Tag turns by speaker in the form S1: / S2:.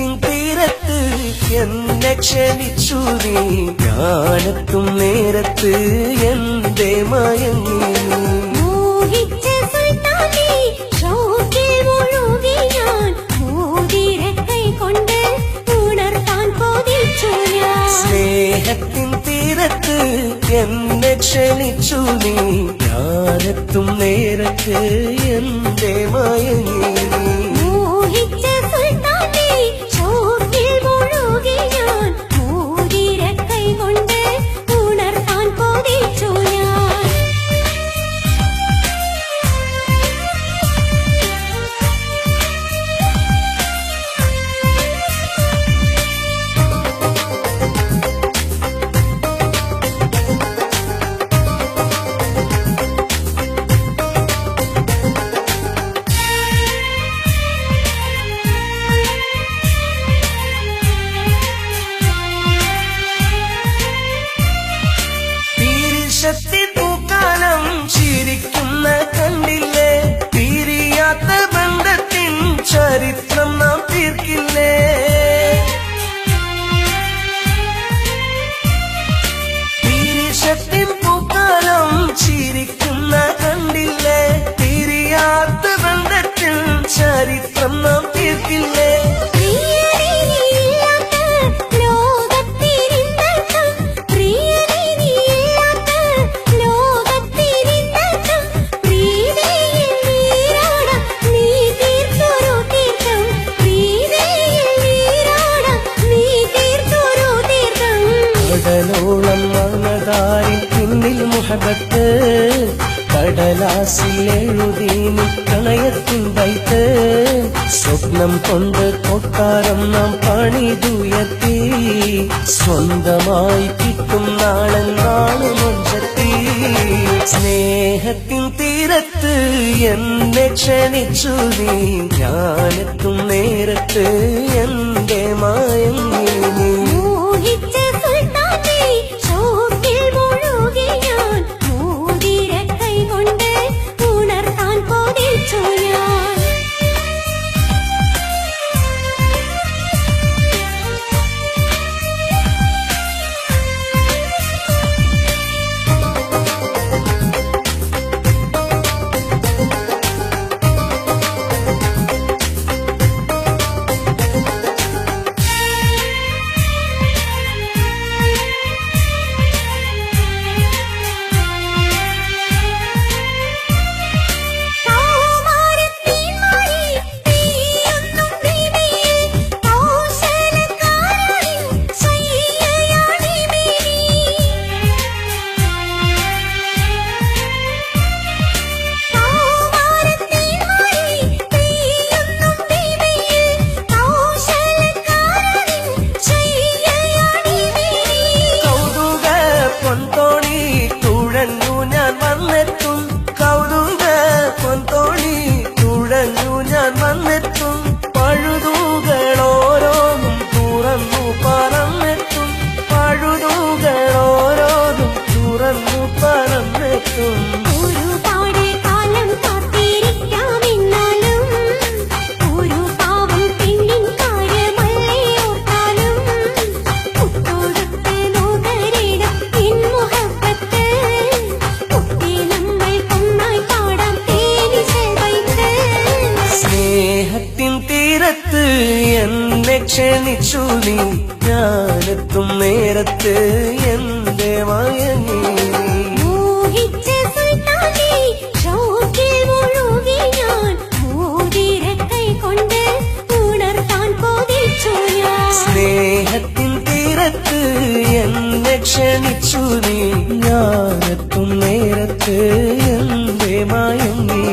S1: സ്നേഹത്തിൻ തീരത്ത് എന്നെ ക്ഷണിച്ചു നീ ഞാനെത്തും നേരത്ത് എന്റെ മയങ്ങി സ്നേഹത്തിൻ തീരത്ത് എന്നെ ക്ഷണിച്ചു നീ ഞാനെത്തും നേരത്ത് എന്റെ മയങ്ങി പൂക്കാലം ചിരിക്കുന്ന കണ്ടില്ലേ പിരിയാത്ത ബന്ധത്തിൻ ചരിത്രം നാം തീർക്കില്ലേ പീരിഷത്തിൻ പൂക്കാലം ചിരിക്കുന്ന കണ്ടില്ലേ പിരിയാത്ത ബന്ധത്തിൻ ചരിത്രം നാം തീർക്കില്ലേ കടലോളം മനതാരിൻ പിന്നിൽ മുഹബത്ത് കടലാസിൽ എഴുതി പ്രണയത്തിൻ ബൈത്ത് സ്വപ്നം കൊണ്ട് കൊട്ടാരം നാം പണിതുയർത്തി സ്വന്തമായി കിട്ടും നാളെന്നാണ് മഞ്ചത്തി സ്നേഹത്തിൻ തീരത്ത് എന്നെ ക്ഷണിച്ചു നീ ഞാനെത്തും നേരത്ത് എന്റെ മയങ്ങി പഴുതുകളോരോന്നും തുറന്നു പറന്നെത്തും പഴുതുകളോരോന്നും തുറന്നു പറന്നെത്തും
S2: ഒരുപാട് കാലം കാത്തിരിക്കാമെന്നാലും ഒരു പാവം പെണ്ണിൻ കാര്യമല്ലേ ഓർത്താലും കുത്തോടത്ത് നോകരേണം എൻ മുഹബത്ത് കുട്ടി നമ്മൾ ഒന്നായി പാടാം തേനിശൽ വൈത്ത്
S1: സ്നേഹത്തിൻ തീരത്ത് എന്നെ ക്ഷണിച്ചു നീ ഞാനെത്തും നേരത്ത് എന്റെ മയങ്ങി സ്നേഹത്തിൻ തീരത്ത് എന്നെ ക്ഷണിച്ചു നീ ഞാനെത്തും നേരത്ത് എന്റെ മയങ്ങി